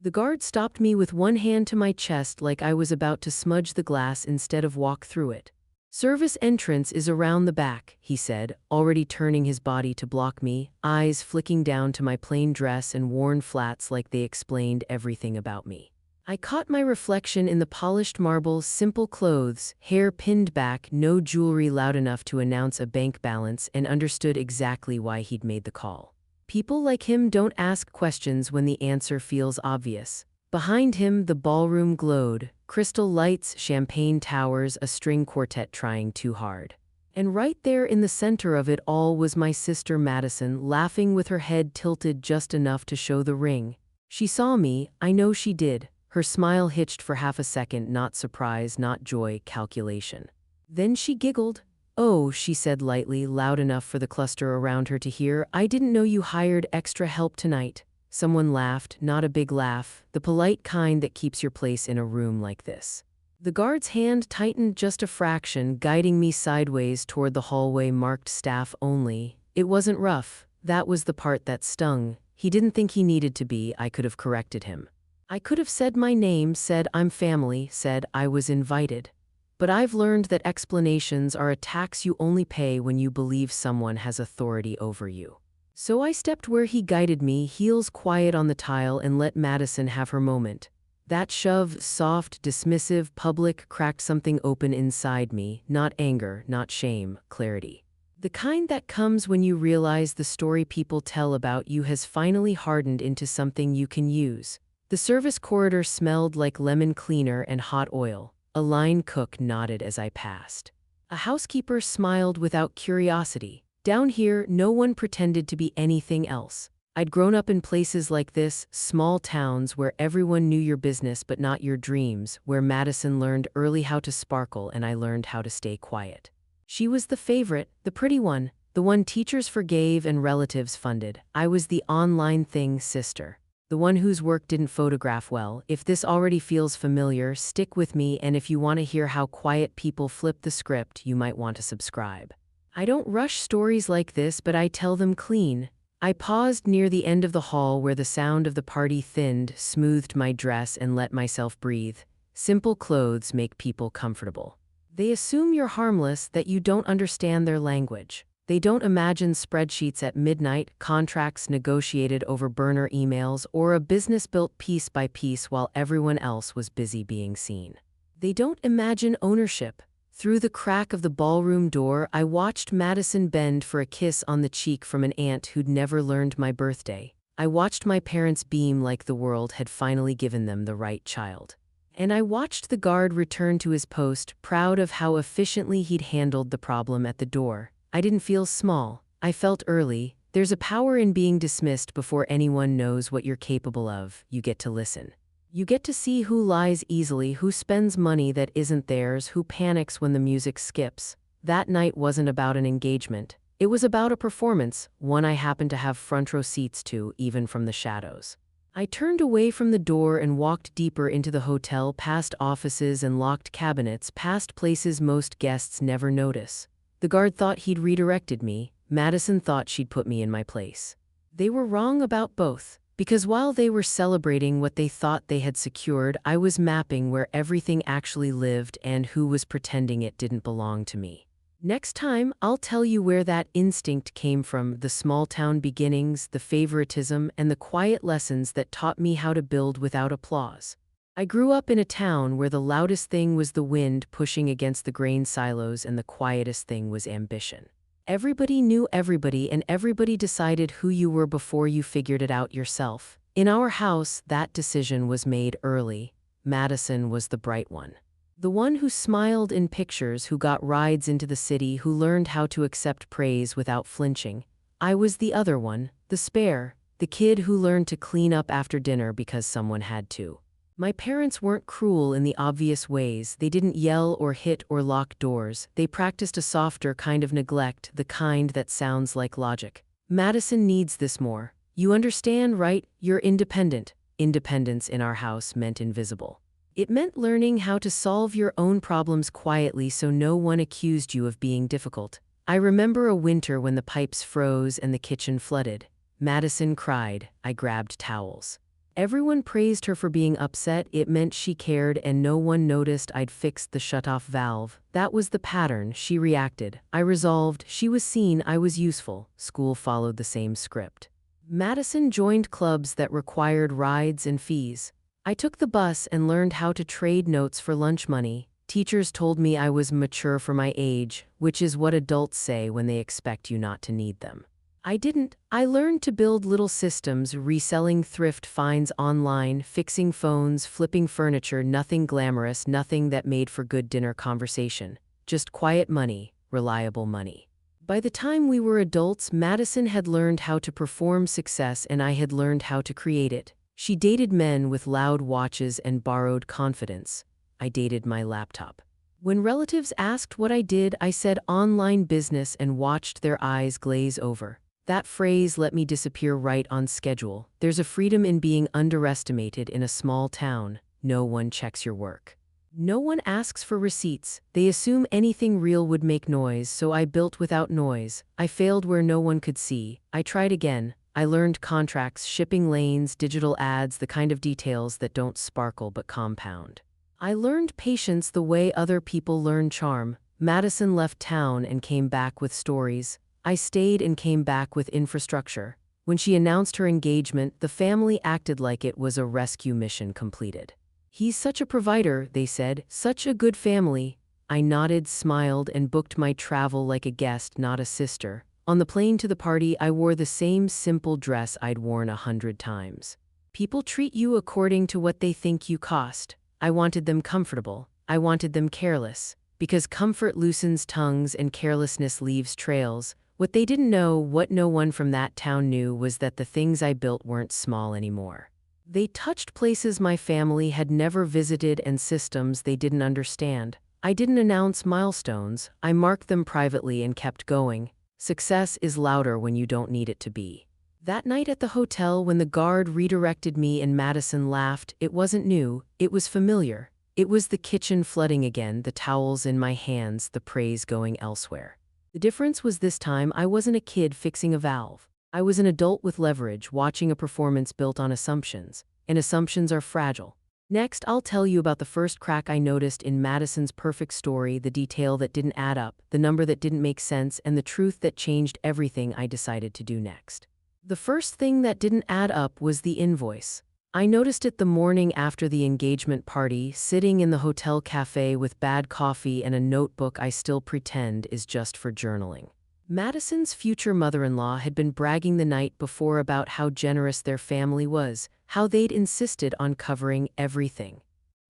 The guard stopped me with one hand to my chest like I was about to smudge the glass instead of walk through it. "Service entrance is around the back," he said, already turning his body to block me, eyes flicking down to my plain dress and worn flats like they explained everything about me. I caught my reflection in the polished marble, simple clothes, hair pinned back, no jewelry loud enough to announce a bank balance, and understood exactly why he'd made the call. People like him don't ask questions when the answer feels obvious. Behind him, the ballroom glowed, crystal lights, champagne towers, a string quartet trying too hard. And right there in the center of it all was my sister Madison, laughing with her head tilted just enough to show the ring. She saw me, I know she did. Her smile hitched for half a second, not surprise, not joy, calculation. Then she giggled. "Oh," she said lightly, loud enough for the cluster around her to hear, "I didn't know you hired extra help tonight." Someone laughed, not a big laugh, the polite kind that keeps your place in a room like this. The guard's hand tightened just a fraction, guiding me sideways toward the hallway marked staff only. It wasn't rough. That was the part that stung. He didn't think he needed to be. I could have corrected him. I could have said my name, said I'm family, said I was invited. But I've learned that explanations are a tax you only pay when you believe someone has authority over you. So I stepped where he guided me, heels quiet on the tile, and let Madison have her moment. That shove, soft, dismissive, public, cracked something open inside me, not anger, not shame, clarity. The kind that comes when you realize the story people tell about you has finally hardened into something you can use. The service corridor smelled like lemon cleaner and hot oil. A line cook nodded as I passed. A housekeeper smiled without curiosity. Down here, no one pretended to be anything else. I'd grown up in places like this, small towns where everyone knew your business but not your dreams, where Madison learned early how to sparkle and I learned how to stay quiet. She was the favorite, the pretty one, the one teachers forgave and relatives funded. I was the online thing sister. The one whose work didn't photograph well. If this already feels familiar, stick with me, and if you want to hear how quiet people flip the script, you might want to subscribe. I don't rush stories like this, but I tell them clean. I paused near the end of the hall where the sound of the party thinned, smoothed my dress, and let myself breathe. Simple clothes make people comfortable. They assume you're harmless, that you don't understand their language. They don't imagine spreadsheets at midnight, contracts negotiated over burner emails, or a business built piece by piece while everyone else was busy being seen. They don't imagine ownership. Through the crack of the ballroom door, I watched Madison bend for a kiss on the cheek from an aunt who'd never learned my birthday. I watched my parents beam like the world had finally given them the right child. And I watched the guard return to his post, proud of how efficiently he'd handled the problem at the door. I didn't feel small. I felt early. There's a power in being dismissed before anyone knows what you're capable of. You get to listen. You get to see who lies easily, who spends money that isn't theirs, who panics when the music skips. That night wasn't about an engagement. It was about a performance, one I happened to have front row seats to, even from the shadows. I turned away from the door and walked deeper into the hotel, past offices and locked cabinets, past places most guests never notice. The guard thought he'd redirected me. Madison thought she'd put me in my place. They were wrong about both. Because while they were celebrating what they thought they had secured, I was mapping where everything actually lived and who was pretending it didn't belong to me. Next time, I'll tell you where that instinct came from, the small-town beginnings, the favoritism, and the quiet lessons that taught me how to build without applause. I grew up in a town where the loudest thing was the wind pushing against the grain silos and the quietest thing was ambition. Everybody knew everybody and everybody decided who you were before you figured it out yourself. In our house, that decision was made early. Madison was the bright one. The one who smiled in pictures, who got rides into the city, who learned how to accept praise without flinching. I was the other one, the spare, the kid who learned to clean up after dinner because someone had to. My parents weren't cruel in the obvious ways. They didn't yell or hit or lock doors. They practiced a softer kind of neglect, the kind that sounds like logic. Madison needs this more. You understand, right? You're independent. Independence in our house meant invisible. It meant learning how to solve your own problems quietly so no one accused you of being difficult. I remember a winter when the pipes froze and the kitchen flooded. Madison cried. I grabbed towels. Everyone praised her for being upset. It meant she cared, and no one noticed I'd fixed the shutoff valve. That was the pattern. She reacted. I resolved. She was seen. I was useful. School followed the same script. Madison joined clubs that required rides and fees. I took the bus and learned how to trade notes for lunch money. Teachers told me I was mature for my age, which is what adults say when they expect you not to need them. I didn't. I learned to build little systems, reselling thrift finds online, fixing phones, flipping furniture, nothing glamorous, nothing that made for good dinner conversation. Just quiet money, reliable money. By the time we were adults, Madison had learned how to perform success and I had learned how to create it. She dated men with loud watches and borrowed confidence. I dated my laptop. When relatives asked what I did, I said online business and watched their eyes glaze over. That phrase let me disappear right on schedule. There's a freedom in being underestimated in a small town. No one checks your work. No one asks for receipts. They assume anything real would make noise, so I built without noise. I failed where no one could see. I tried again. I learned contracts, shipping lanes, digital ads, the kind of details that don't sparkle but compound. I learned patience the way other people learn charm. Madison left town and came back with stories. I stayed and came back with infrastructure. When she announced her engagement, the family acted like it was a rescue mission completed. He's such a provider, they said, such a good family. I nodded, smiled, and booked my travel like a guest, not a sister. On the plane to the party, I wore the same simple dress I'd worn 100 times. People treat you according to what they think you cost. I wanted them comfortable. I wanted them careless. Because comfort loosens tongues and carelessness leaves trails. What they didn't know, what no one from that town knew, was that the things I built weren't small anymore. They touched places my family had never visited and systems they didn't understand. I didn't announce milestones. I marked them privately and kept going. Success is louder when you don't need it to be. That night at the hotel, when the guard redirected me and Madison laughed, it wasn't new, it was familiar. It was the kitchen flooding again, the towels in my hands, the praise going elsewhere. The difference was this time I wasn't a kid fixing a valve. I was an adult with leverage, watching a performance built on assumptions. And assumptions are fragile. Next, I'll tell you about the first crack I noticed in Madison's perfect story, the detail that didn't add up, the number that didn't make sense, and the truth that changed everything I decided to do next. The first thing that didn't add up was the invoice. I noticed it the morning after the engagement party, sitting in the hotel cafe with bad coffee and a notebook I still pretend is just for journaling. Madison's future mother-in-law had been bragging the night before about how generous their family was, how they'd insisted on covering everything.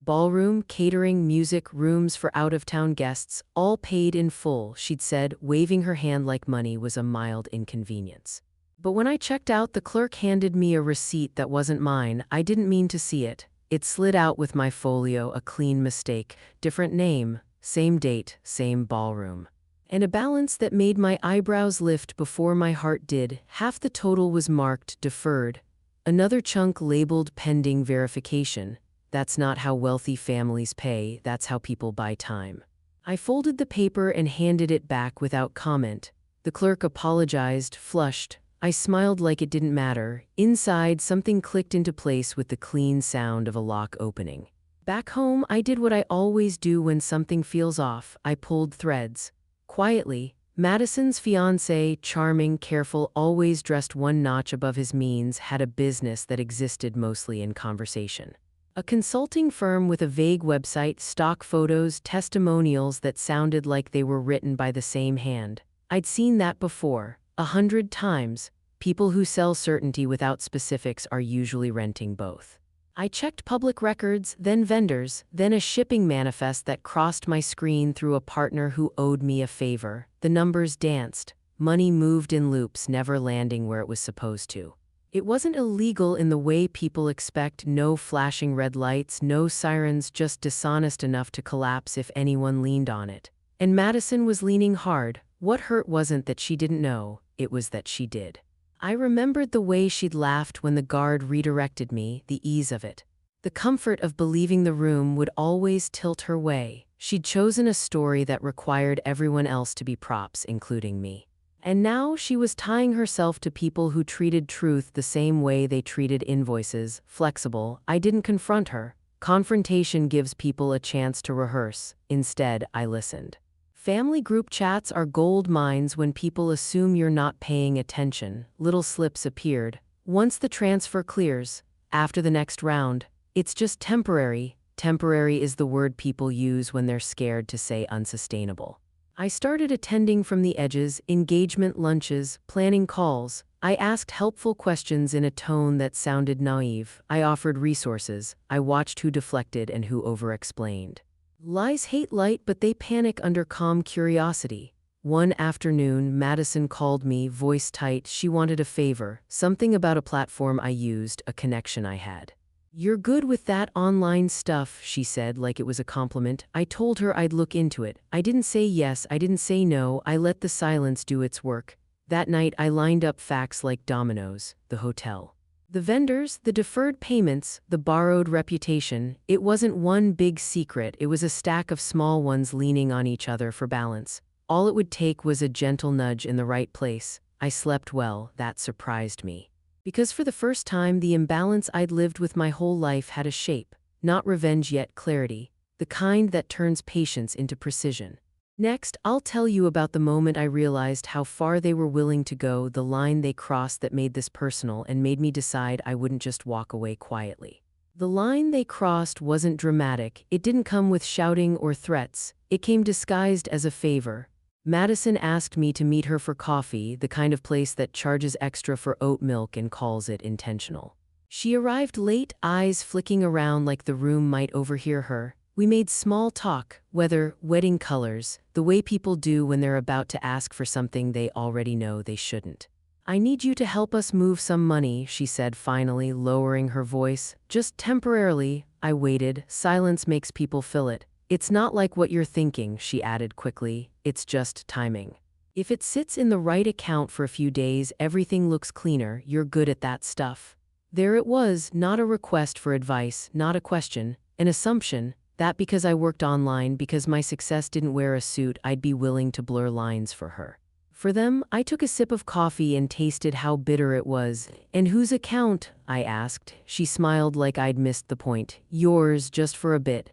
Ballroom, catering, music, rooms for out-of-town guests, all paid in full, she'd said, waving her hand like money was a mild inconvenience. But when I checked out, the clerk handed me a receipt that wasn't mine. I didn't mean to see it. It slid out with my folio, a clean mistake. Different name, same date, same ballroom. And a balance that made my eyebrows lift before my heart did. Half the total was marked deferred. Another chunk labeled pending verification. That's not how wealthy families pay, that's how people buy time. I folded the paper and handed it back without comment. The clerk apologized, flushed. I smiled like it didn't matter. Inside, something clicked into place with the clean sound of a lock opening. Back home, I did what I always do when something feels off. I pulled threads. Quietly, Madison's fiancé, charming, careful, always dressed one notch above his means, had a business that existed mostly in conversation. A consulting firm with a vague website, stock photos, testimonials that sounded like they were written by the same hand. I'd seen that before, 100 times. People who sell certainty without specifics are usually renting both. I checked public records, then vendors, then a shipping manifest that crossed my screen through a partner who owed me a favor. The numbers danced. Money moved in loops, never landing where it was supposed to. It wasn't illegal in the way people expect, no flashing red lights, no sirens, just dishonest enough to collapse if anyone leaned on it. And Madison was leaning hard. What hurt wasn't that she didn't know, it was that she did. I remembered the way she'd laughed when the guard redirected me, the ease of it. The comfort of believing the room would always tilt her way. She'd chosen a story that required everyone else to be props, including me. And now she was tying herself to people who treated truth the same way they treated invoices, flexible. I didn't confront her. Confrontation gives people a chance to rehearse. Instead, I listened. Family group chats are gold mines when people assume you're not paying attention. Little slips appeared. Once the transfer clears, after the next round, it's just temporary. Temporary is the word people use when they're scared to say unsustainable. I started attending from the edges, engagement lunches, planning calls. I asked helpful questions in a tone that sounded naive. I offered resources. I watched who deflected and who over-explained. Lies hate light, but they panic under calm curiosity. One afternoon, Madison called me, voice tight. She wanted a favor, something about a platform I used, a connection I had. "You're good with that online stuff," she said like it was a compliment. I told her I'd look into it. I didn't say yes, I didn't say no, I let the silence do its work. That night I lined up facts like dominoes, the hotel, the vendors, the deferred payments, the borrowed reputation. It wasn't one big secret, it was a stack of small ones leaning on each other for balance. All it would take was a gentle nudge in the right place. I slept well, that surprised me. Because for the first time, the imbalance I'd lived with my whole life had a shape, not revenge yet clarity, the kind that turns patience into precision. Next, I'll tell you about the moment I realized how far they were willing to go, the line they crossed that made this personal and made me decide I wouldn't just walk away quietly. The line they crossed wasn't dramatic, it didn't come with shouting or threats, it came disguised as a favor. Madison asked me to meet her for coffee, the kind of place that charges extra for oat milk and calls it intentional. She arrived late, eyes flicking around like the room might overhear her. We made small talk, weather, wedding colors, the way people do when they're about to ask for something they already know they shouldn't. "I need you to help us move some money," she said finally, lowering her voice. "Just temporarily." I waited. Silence makes people feel it. "It's not like what you're thinking," she added quickly. "It's just timing. If it sits in the right account for a few days, everything looks cleaner. You're good at that stuff." There it was, not a request for advice, not a question, an assumption, that because I worked online, because my success didn't wear a suit, I'd be willing to blur lines for her. For them, I took a sip of coffee and tasted how bitter it was. "And whose account?" I asked. She smiled like I'd missed the point. "Yours, just for a bit."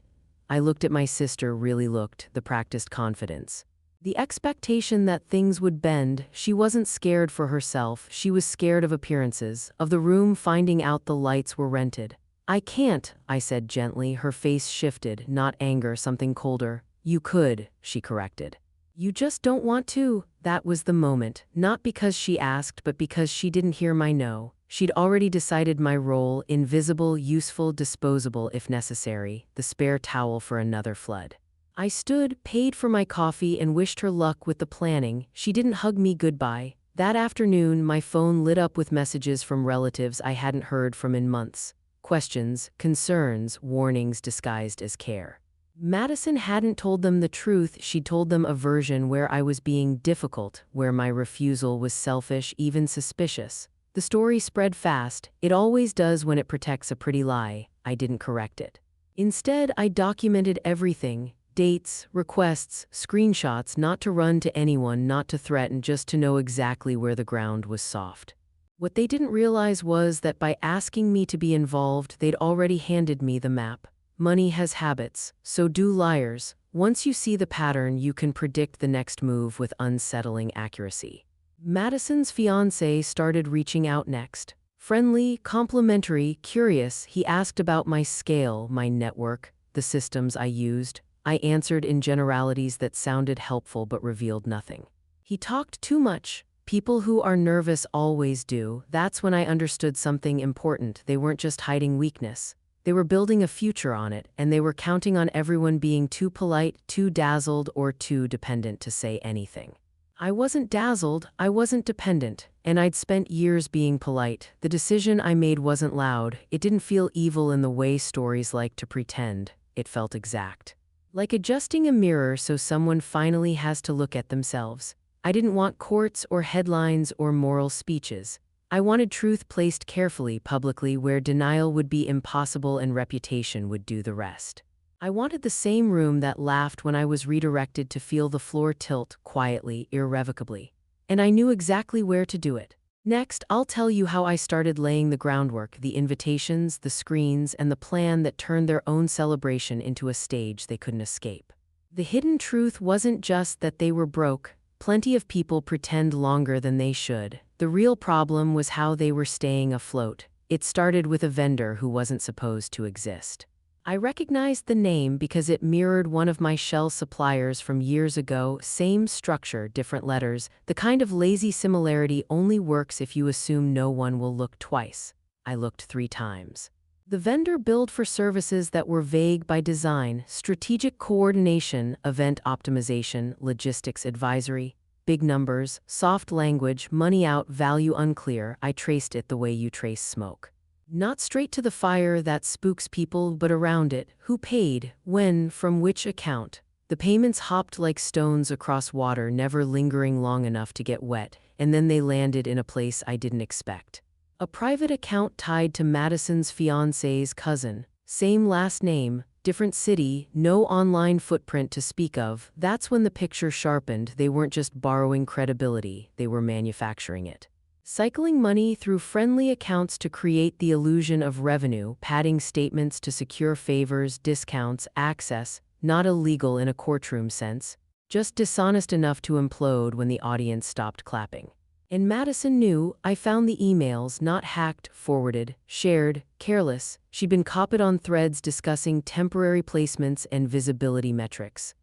I looked at my sister, really looked, the practiced confidence. The expectation that things would bend. She wasn't scared for herself, she was scared of appearances, of the room finding out the lights were rented. "I can't," I said gently, her face shifted, not anger, something colder. "You could," she corrected. "You just don't want to." That was the moment, not because she asked, but because she didn't hear my no. She'd already decided my role, invisible, useful, disposable if necessary, the spare towel for another flood. I stood, paid for my coffee, and wished her luck with the planning. She didn't hug me goodbye. That afternoon, my phone lit up with messages from relatives I hadn't heard from in months. Questions, concerns, warnings disguised as care. Madison hadn't told them the truth, she'd told them a version where I was being difficult, where my refusal was selfish, even suspicious. The story spread fast. It always does when it protects a pretty lie. I didn't correct it. Instead, I documented everything. Dates, requests, screenshots, not to run to anyone, not to threaten, just to know exactly where the ground was soft. What they didn't realize was that by asking me to be involved, they'd already handed me the map. Money has habits, so do liars. Once you see the pattern, you can predict the next move with unsettling accuracy. Madison's fiancé started reaching out next. Friendly, complimentary, curious, he asked about my scale, my network, the systems I used. I answered in generalities that sounded helpful but revealed nothing. He talked too much. People who are nervous always do. That's when I understood something important. They weren't just hiding weakness. They were building a future on it, and they were counting on everyone being too polite, too dazzled, or too dependent to say anything. I wasn't dazzled, I wasn't dependent, and I'd spent years being polite. The decision I made wasn't loud. It didn't feel evil in the way stories like to pretend. It felt exact. Like adjusting a mirror so someone finally has to look at themselves. I didn't want courts or headlines or moral speeches. I wanted truth placed carefully, publicly, where denial would be impossible and reputation would do the rest. I wanted the same room that laughed when I was redirected to feel the floor tilt, quietly, irrevocably. and I knew exactly where to do it. Next, I'll tell you how I started laying the groundwork, the invitations, the screens, and the plan that turned their own celebration into a stage they couldn't escape. The hidden truth wasn't just that they were broke. Plenty of people pretend longer than they should. The real problem was how they were staying afloat. It started with a vendor who wasn't supposed to exist. I recognized the name because it mirrored one of my shell suppliers from years ago, same structure, different letters. The kind of lazy similarity only works if you assume no one will look twice. I looked 3 times. The vendor billed for services that were vague by design: strategic coordination, event optimization, logistics advisory. Big numbers, soft language, money out, value unclear. I traced it the way you trace smoke. Not straight to the fire that spooks people, but around it. Who paid, when, from which account. The payments hopped like stones across water, never lingering long enough to get wet, and then they landed in a place I didn't expect. A private account tied to Madison's fiancé's cousin. Same last name, different city, no online footprint to speak of. That's when the picture sharpened. They weren't just borrowing credibility, they were manufacturing it. Cycling money through friendly accounts to create the illusion of revenue, padding statements to secure favors, discounts, access, not illegal in a courtroom sense, just dishonest enough to implode when the audience stopped clapping. And Madison knew. I found the emails, not hacked, forwarded, shared, careless. She'd been copied on threads discussing temporary placements and visibility metrics.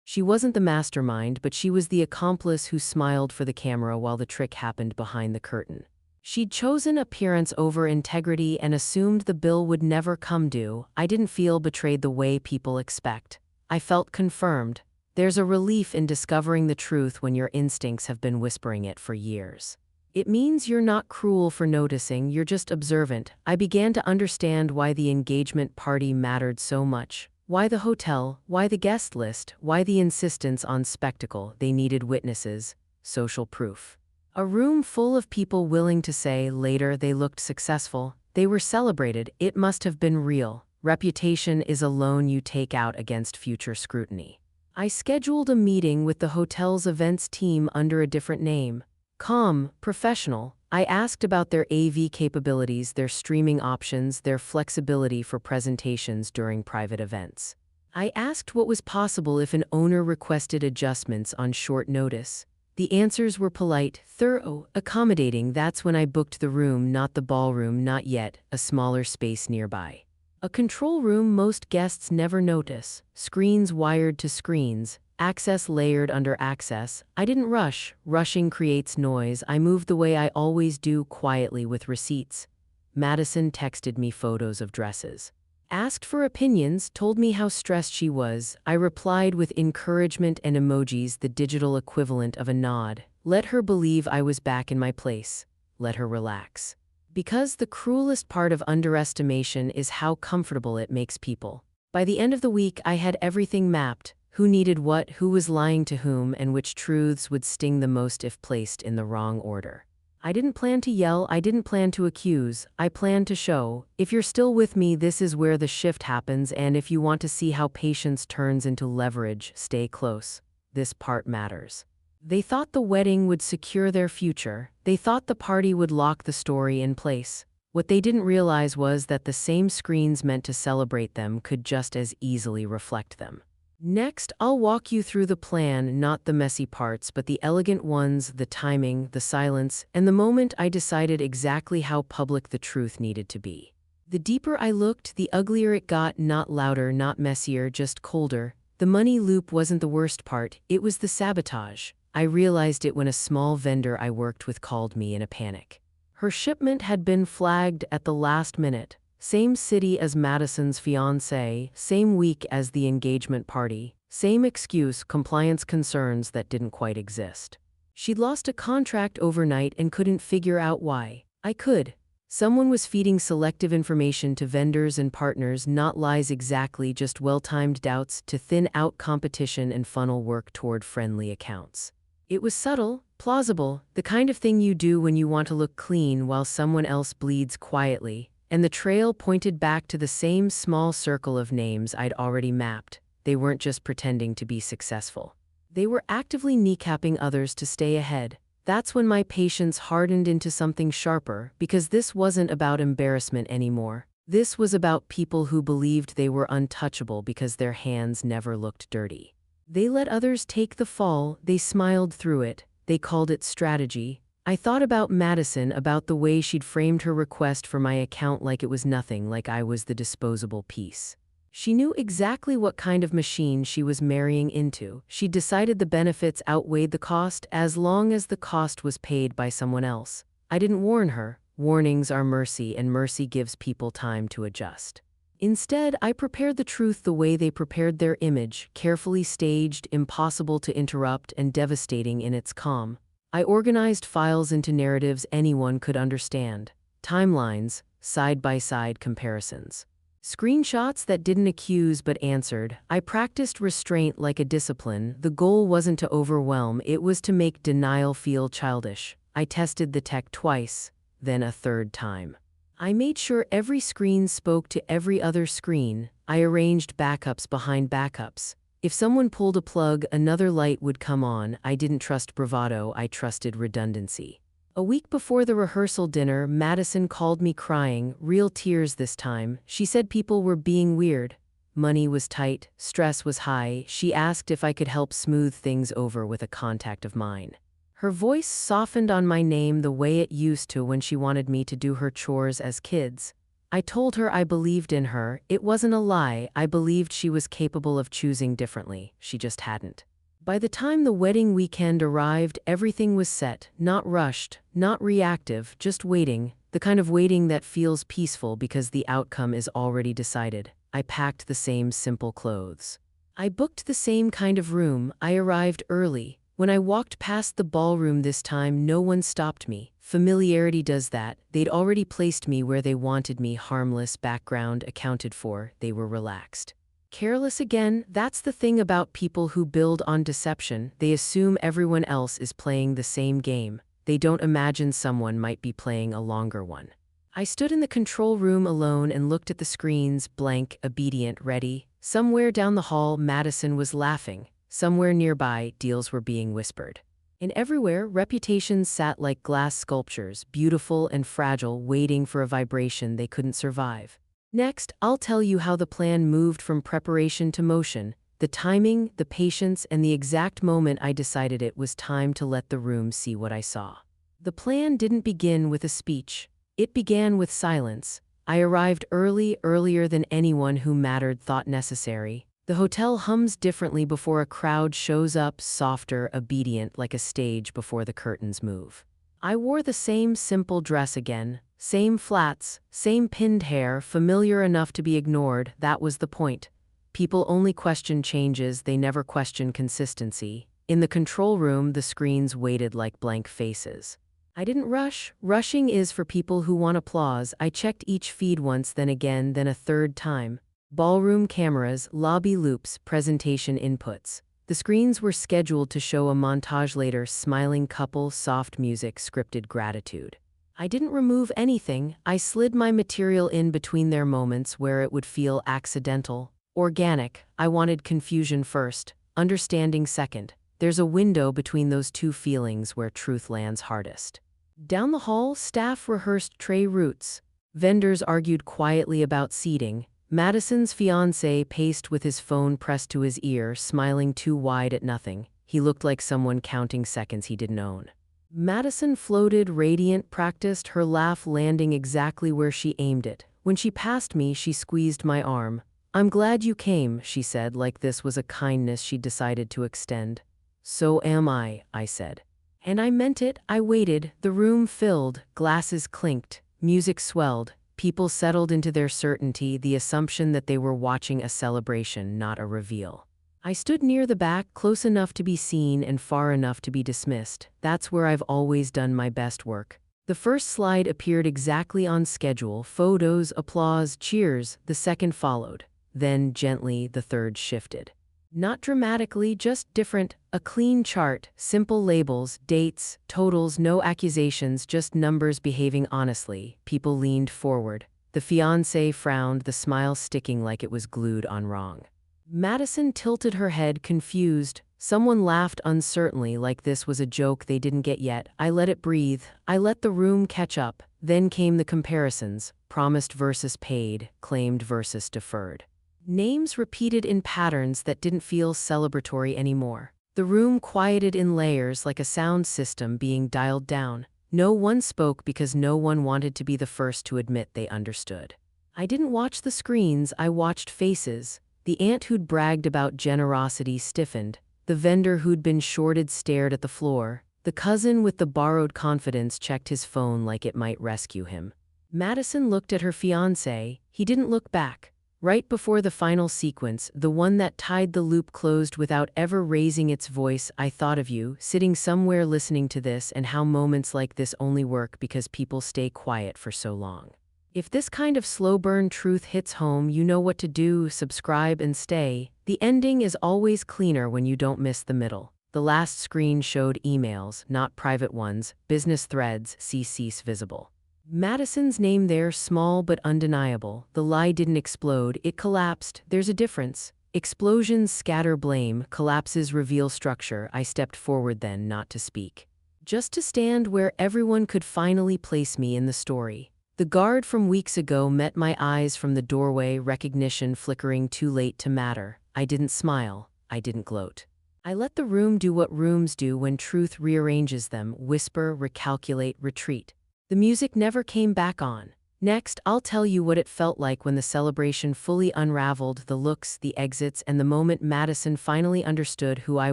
She wasn't the mastermind, but she was the accomplice who smiled for the camera while the trick happened behind the curtain. She'd chosen appearance over integrity and assumed the bill would never come due. I didn't feel betrayed the way people expect. I felt confirmed. There's a relief in discovering the truth when your instincts have been whispering it for years. It means you're not cruel for noticing, you're just observant. I began to understand why the engagement party mattered so much. Why the hotel, why the guest list, why the insistence on spectacle. They needed witnesses, social proof. A room full of people willing to say later they looked successful, they were celebrated. It must have been real. Reputation is a loan you take out against future scrutiny. I scheduled a meeting with the hotel's events team under a different name. Calm, professional. I asked about their AV capabilities, their streaming options, their flexibility for presentations during private events. I asked what was possible if an owner requested adjustments on short notice. The answers were polite, thorough, accommodating. That's when I booked the room, not the ballroom, not yet, a smaller space nearby. A control room most guests never notice. Screens wired to screens. Access layered under access. I didn't rush. Rushing creates noise. I moved the way I always do, quietly with receipts. Madison texted me photos of dresses. Asked for opinions, told me how stressed she was. I replied with encouragement and emojis, the digital equivalent of a nod. Let her believe I was back in my place. Let her relax. Because the cruelest part of underestimation is how comfortable it makes people. By the end of the week, I had everything mapped. Who needed what, who was lying to whom, and which truths would sting the most if placed in the wrong order. I didn't plan to yell, I didn't plan to accuse, I planned to show. If you're still with me, this is where the shift happens, and if you want to see how patience turns into leverage, stay close. This part matters. They thought the wedding would secure their future. They thought the party would lock the story in place. What they didn't realize was that the same screens meant to celebrate them could just as easily reflect them. Next, I'll walk you through the plan, not the messy parts, but the elegant ones, the timing, the silence, and the moment I decided exactly how public the truth needed to be. The deeper I looked, the uglier it got, not louder, not messier, just colder. The money loop wasn't the worst part, it was the sabotage. I realized it when a small vendor I worked with called me in a panic. Her shipment had been flagged at the last minute. Same city as Madison's fiancé, same week as the engagement party, same excuse, compliance concerns that didn't quite exist. She'd lost a contract overnight and couldn't figure out why. I could. Someone was feeding selective information to vendors and partners, not lies exactly, just well-timed doubts to thin out competition and funnel work toward friendly accounts. It was subtle, plausible, the kind of thing you do when you want to look clean while someone else bleeds quietly. And the trail pointed back to the same small circle of names I'd already mapped. They weren't just pretending to be successful. They were actively kneecapping others to stay ahead. That's when my patience hardened into something sharper, because this wasn't about embarrassment anymore. This was about people who believed they were untouchable because their hands never looked dirty. They let others take the fall, they smiled through it, they called it strategy. I thought about Madison, about the way she'd framed her request for my account like it was nothing, like I was the disposable piece. She knew exactly what kind of machine she was marrying into. She decided the benefits outweighed the cost as long as the cost was paid by someone else. I didn't warn her. Warnings are mercy, and mercy gives people time to adjust. Instead, I prepared the truth the way they prepared their image, carefully staged, impossible to interrupt, and devastating in its calm. I organized files into narratives anyone could understand. Timelines, side-by-side comparisons. Screenshots that didn't accuse but answered. I practiced restraint like a discipline. The goal wasn't to overwhelm, it was to make denial feel childish. I tested the tech twice, then a third time. I made sure every screen spoke to every other screen. I arranged backups behind backups. If someone pulled a plug, another light would come on. I didn't trust bravado, I trusted redundancy. A week before the rehearsal dinner, Madison called me crying, real tears this time. She said people were being weird. Money was tight, stress was high. She asked if I could help smooth things over with a contact of mine. Her voice softened on my name the way it used to when she wanted me to do her chores as kids. I told her I believed in her. It wasn't a lie. I believed she was capable of choosing differently. She just hadn't. By the time the wedding weekend arrived, everything was set, not rushed, not reactive, just waiting, the kind of waiting that feels peaceful because the outcome is already decided. I packed the same simple clothes. I booked the same kind of room. I arrived early. When I walked past the ballroom this time, no one stopped me. Familiarity does that. They'd already placed me where they wanted me, harmless, background accounted for. They were relaxed. Careless again. That's the thing about people who build on deception. They assume everyone else is playing the same game. They don't imagine someone might be playing a longer one. I stood in the control room alone and looked at the screens, blank, obedient, ready. Somewhere down the hall, Madison was laughing. Somewhere nearby, deals were being whispered. And everywhere, reputations sat like glass sculptures, beautiful and fragile, waiting for a vibration they couldn't survive. Next, I'll tell you how the plan moved from preparation to motion, the timing, the patience, and the exact moment I decided it was time to let the room see what I saw. The plan didn't begin with a speech. It began with silence. I arrived early, earlier than anyone who mattered thought necessary. The hotel hums differently before a crowd shows up, softer, obedient, like a stage before the curtains move. I wore the same simple dress again, same flats, same pinned hair, familiar enough to be ignored. That was the point. People only question changes, they never question consistency. In the control room, the screens waited like blank faces. I didn't rush. Rushing is for people who want applause. I checked each feed once, then again, then a third time. Ballroom cameras, lobby loops, presentation inputs. The screens were scheduled to show a montage later, smiling couple, soft music, scripted gratitude. I didn't remove anything. I slid my material in between their moments where it would feel accidental, organic. I wanted confusion first, understanding second. There's a window between those two feelings where truth lands hardest. Down the hall, staff rehearsed tray routes. Vendors argued quietly about seating. Madison's fiancé paced with his phone pressed to his ear, smiling too wide at nothing. He looked like someone counting seconds he didn't own. Madison floated, radiant, practiced, her laugh landing exactly where she aimed it. When she passed me, she squeezed my arm. "I'm glad you came," she said, like this was a kindness she'd decided to extend. "So am I," said. And I meant it. I waited. The room filled, glasses clinked, music swelled. People settled into their certainty, the assumption that they were watching a celebration, not a reveal. I stood near the back, close enough to be seen and far enough to be dismissed. That's where I've always done my best work. The first slide appeared exactly on schedule, photos, applause, cheers. The second followed. Then, gently, the third shifted. Not dramatically, just different. A clean chart, simple labels, dates, totals, no accusations, just numbers behaving honestly. People leaned forward. The fiancé frowned, the smile sticking like it was glued on wrong. Madison tilted her head, confused. Someone laughed uncertainly, like this was a joke they didn't get yet. I let it breathe. I let the room catch up. Then came the comparisons: promised versus paid, claimed versus deferred. Names repeated in patterns that didn't feel celebratory anymore. The room quieted in layers, like a sound system being dialed down. No one spoke because no one wanted to be the first to admit they understood. I didn't watch the screens, I watched faces. The aunt who'd bragged about generosity stiffened. The vendor who'd been shorted stared at the floor. The cousin with the borrowed confidence checked his phone like it might rescue him. Madison looked at her fiancé. He didn't look back. Right before the final sequence, the one that tied the loop closed without ever raising its voice, I thought of you, sitting somewhere listening to this, and how moments like this only work because people stay quiet for so long. If this kind of slow-burn truth hits home, you know what to do: subscribe and stay. The ending is always cleaner when you don't miss the middle. The last screen showed emails, not private ones, business threads, cease visible. Madison's name there, small but undeniable. The lie didn't explode, it collapsed. There's a difference. Explosions scatter blame, collapses reveal structure. I stepped forward then, not to speak, just to stand where everyone could finally place me in the story. The guard from weeks ago met my eyes from the doorway, recognition flickering, too late to matter. I didn't smile, I didn't gloat. I let the room do what rooms do when truth rearranges them: whisper, recalculate, retreat. The music never came back on. Next, I'll tell you what it felt like when the celebration fully unraveled: the looks, the exits, and the moment Madison finally understood who I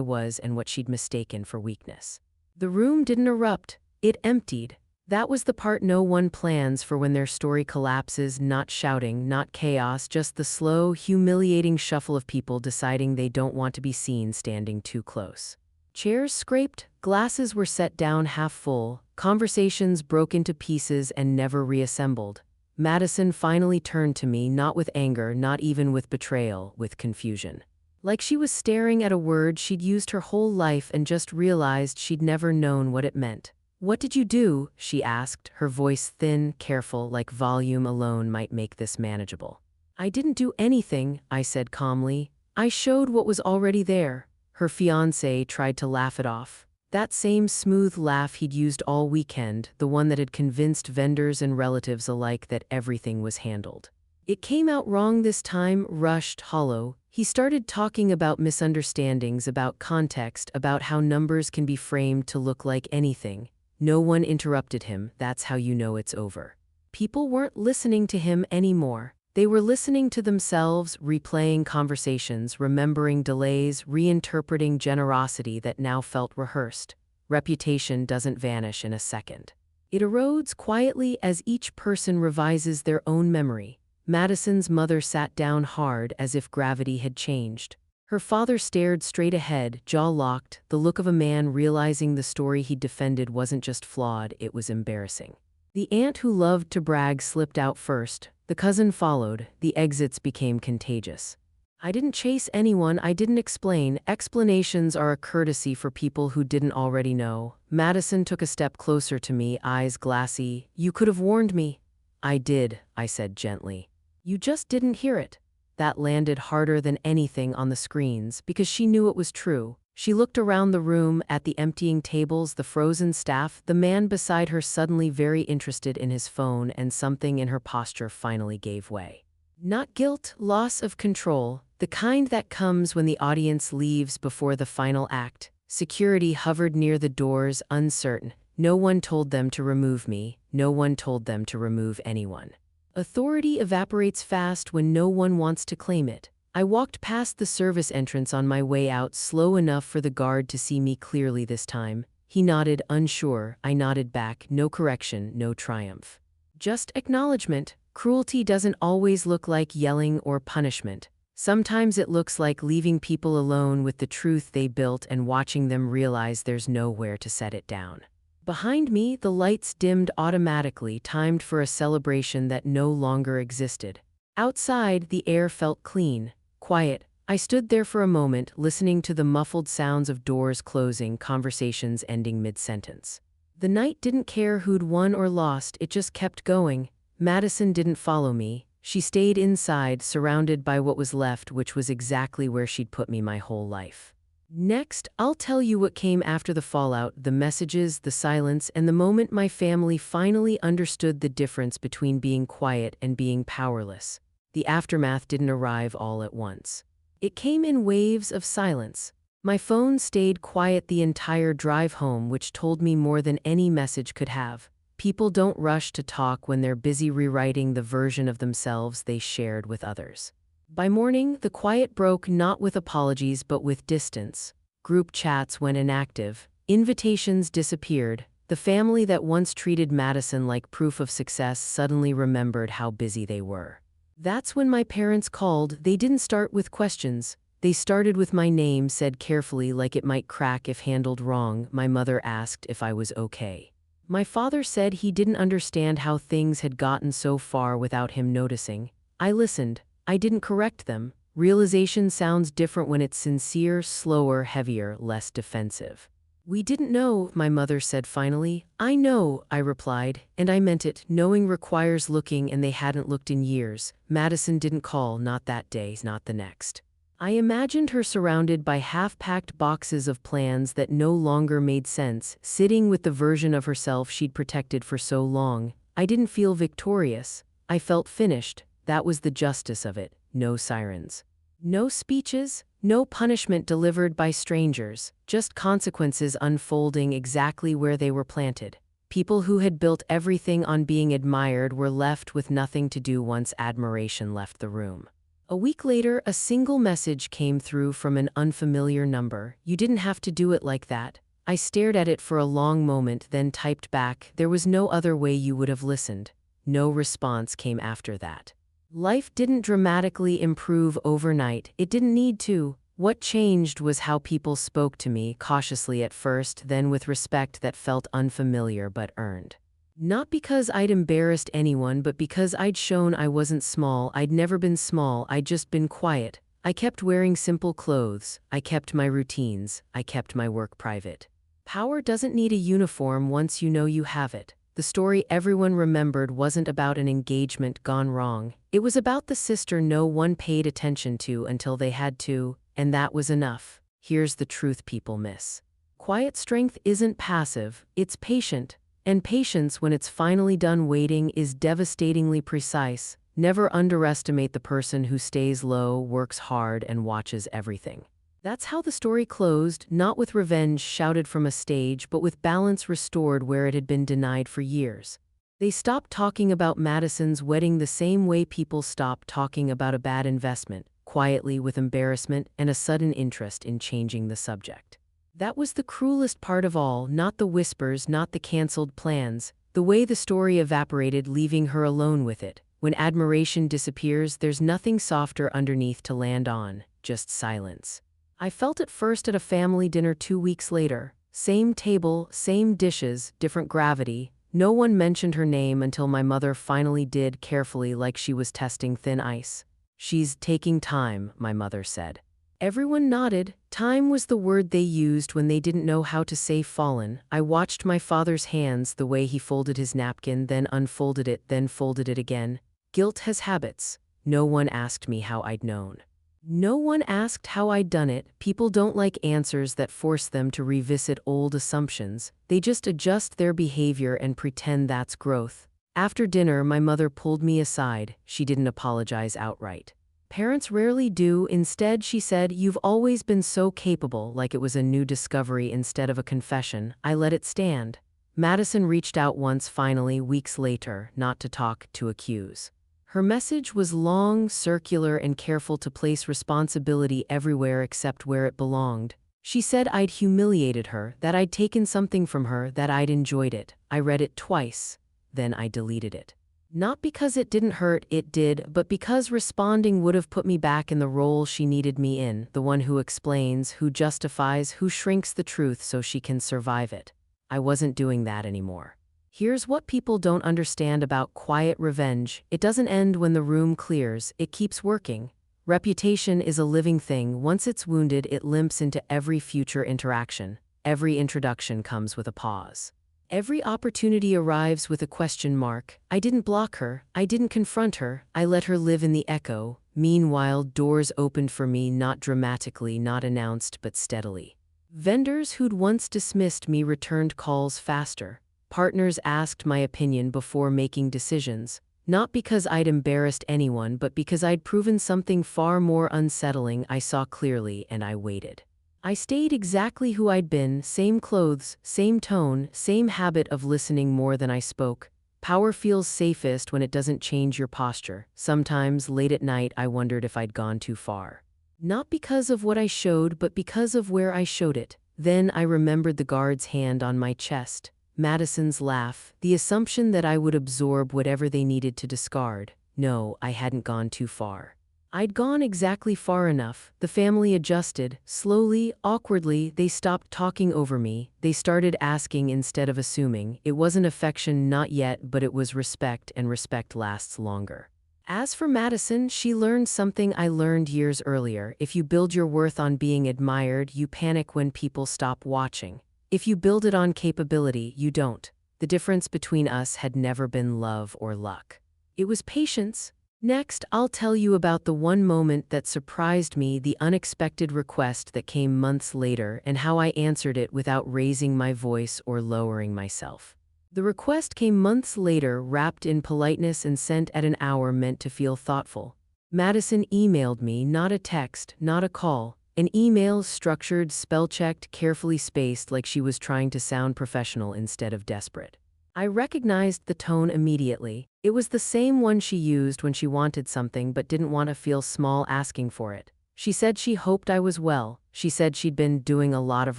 was and what she'd mistaken for weakness. The room didn't erupt, it emptied. That was the part no one plans for when their story collapses: not shouting, not chaos, just the slow, humiliating shuffle of people deciding they don't want to be seen standing too close. Chairs scraped, glasses were set down half full, conversations broke into pieces and never reassembled. Madison finally turned to me, not with anger, not even with betrayal, with confusion. Like she was staring at a word she'd used her whole life and just realized she'd never known what it meant. "What did you do?" she asked, her voice thin, careful, like volume alone might make this manageable. "I didn't do anything," I said calmly. "I showed what was already there." Her fiancé tried to laugh it off. That same smooth laugh he'd used all weekend, the one that had convinced vendors and relatives alike that everything was handled. It came out wrong this time, rushed, hollow. He started talking about misunderstandings, about context, about how numbers can be framed to look like anything. No one interrupted him. That's how you know it's over. People weren't listening to him anymore. They were listening to themselves, replaying conversations, remembering delays, reinterpreting generosity that now felt rehearsed. Reputation doesn't vanish in a second. It erodes quietly as each person revises their own memory. Madison's mother sat down hard, as if gravity had changed. Her father stared straight ahead, jaw locked, the look of a man realizing the story he'd defended wasn't just flawed, it was embarrassing. The aunt who loved to brag slipped out first. The cousin followed. The exits became contagious. I didn't chase anyone, I didn't explain. Explanations are a courtesy for people who didn't already know. Madison took a step closer to me, eyes glassy. "You could have warned me." "I did," I said gently. "You just didn't hear it." That landed harder than anything on the screens, because she knew it was true. She looked around the room, at the emptying tables, the frozen staff, the man beside her suddenly very interested in his phone, and something in her posture finally gave way. Not guilt, loss of control, the kind that comes when the audience leaves before the final act. Security hovered near the doors, uncertain. No one told them to remove me. No one told them to remove anyone. Authority evaporates fast when no one wants to claim it. I walked past the service entrance on my way out, slow enough for the guard to see me clearly this time. He nodded, unsure. I nodded back, no correction, no triumph. Just acknowledgement. Cruelty doesn't always look like yelling or punishment. Sometimes it looks like leaving people alone with the truth they built and watching them realize there's nowhere to set it down. Behind me, the lights dimmed automatically, timed for a celebration that no longer existed. Outside, the air felt clean, quiet. I stood there for a moment, listening to the muffled sounds of doors closing, conversations ending mid-sentence. The night didn't care who'd won or lost, it just kept going. Madison didn't follow me. She stayed inside, surrounded by what was left, which was exactly where she'd put me my whole life. Next, I'll tell you what came after the fallout, the messages, the silence, and the moment my family finally understood the difference between being quiet and being powerless. The aftermath didn't arrive all at once. It came in waves of silence. My phone stayed quiet the entire drive home, which told me more than any message could have. People don't rush to talk when they're busy rewriting the version of themselves they shared with others. By morning, the quiet broke not with apologies but with distance. Group chats went inactive. Invitations disappeared. The family that once treated Madison like proof of success suddenly remembered how busy they were. That's when my parents called. They didn't start with questions. They started with my name, said carefully like it might crack if handled wrong. My mother asked if I was okay. My father said he didn't understand how things had gotten so far without him noticing. I listened. I didn't correct them. Realization sounds different when it's sincere, slower, heavier, less defensive. We didn't know, my mother said finally. I know, I replied, and I meant it. Knowing requires looking, and they hadn't looked in years. Madison didn't call, not that day, not the next. I imagined her surrounded by half-packed boxes of plans that no longer made sense, sitting with the version of herself she'd protected for so long. I didn't feel victorious. I felt finished. That was the justice of it. No sirens. No speeches, no punishment delivered by strangers, just consequences unfolding exactly where they were planted. People who had built everything on being admired were left with nothing to do once admiration left the room. A week later, a single message came through from an unfamiliar number. You didn't have to do it like that. I stared at it for a long moment, then typed back, there was no other way you would have listened. No response came after that. Life didn't dramatically improve overnight. It didn't need to. What changed was how people spoke to me, cautiously at first, then with respect that felt unfamiliar but earned. Not because I'd embarrassed anyone, but because I'd shown I wasn't small. I'd never been small, I'd just been quiet. I kept wearing simple clothes. I kept my routines. I kept my work private. Power doesn't need a uniform once you know you have it. The story everyone remembered wasn't about an engagement gone wrong. It was about the sister no one paid attention to until they had to, and that was enough. Here's the truth people miss. Quiet strength isn't passive, it's patient. And patience, when it's finally done waiting, is devastatingly precise. Never underestimate the person who stays low, works hard, and watches everything. That's how the story closed, not with revenge shouted from a stage, but with balance restored where it had been denied for years. They stopped talking about Madison's wedding the same way people stopped talking about a bad investment, quietly with embarrassment and a sudden interest in changing the subject. That was the cruelest part of all, not the whispers, not the canceled plans, the way the story evaporated, leaving her alone with it. When admiration disappears, there's nothing softer underneath to land on, just silence. I felt it first at a family dinner 2 weeks later. Same table, same dishes, different gravity. No one mentioned her name until my mother finally did, carefully, like she was testing thin ice. She's taking time, my mother said. Everyone nodded. Time was the word they used when they didn't know how to say fallen. I watched my father's hands, the way he folded his napkin, then unfolded it, then folded it again. Guilt has habits. No one asked me how I'd known. No one asked how I'd done it. People don't like answers that force them to revisit old assumptions. They just adjust their behavior and pretend that's growth. After dinner, my mother pulled me aside. She didn't apologize outright. Parents rarely do. Instead, she said, "You've always been so capable," like it was a new discovery instead of a confession. I let it stand. Madison reached out once finally, weeks later, not to talk, to accuse. Her message was long, circular, and careful to place responsibility everywhere except where it belonged. She said I'd humiliated her, that I'd taken something from her, that I'd enjoyed it. I read it twice. Then I deleted it. Not because it didn't hurt, it did, but because responding would have put me back in the role she needed me in, the one who explains, who justifies, who shrinks the truth so she can survive it. I wasn't doing that anymore. Here's what people don't understand about quiet revenge. It doesn't end when the room clears, it keeps working. Reputation is a living thing. Once it's wounded, it limps into every future interaction. Every introduction comes with a pause. Every opportunity arrives with a question mark. I didn't block her, I didn't confront her, I let her live in the echo. Meanwhile, doors opened for me, not dramatically, not announced, but steadily. Vendors who'd once dismissed me returned calls faster. Partners asked my opinion before making decisions, not because I'd embarrassed anyone, but because I'd proven something far more unsettling. I saw clearly, and I waited. I stayed exactly who I'd been, same clothes, same tone, same habit of listening more than I spoke. Power feels safest when it doesn't change your posture. Sometimes, late at night, I wondered if I'd gone too far. Not because of what I showed, but because of where I showed it. Then I remembered the guard's hand on my chest, Madison's laugh, the assumption that I would absorb whatever they needed to discard. No, I hadn't gone too far. I'd gone exactly far enough. The family adjusted. Slowly, awkwardly, they stopped talking over me. They started asking instead of assuming. It wasn't affection, not yet, but it was respect, and respect lasts longer. As for Madison, she learned something I learned years earlier. If you build your worth on being admired, you panic when people stop watching. If you build it on capability, you don't. The difference between us had never been love or luck. It was patience. Next, I'll tell you about the one moment that surprised me, the unexpected request that came months later, and how I answered it without raising my voice or lowering myself. The request came months later, wrapped in politeness and sent at an hour meant to feel thoughtful. Madison emailed me, not a text, not a call. An email, structured, spell-checked, carefully spaced, like she was trying to sound professional instead of desperate. I recognized the tone immediately. It was the same one she used when she wanted something but didn't want to feel small asking for it. She said she hoped I was well. She said she'd been doing a lot of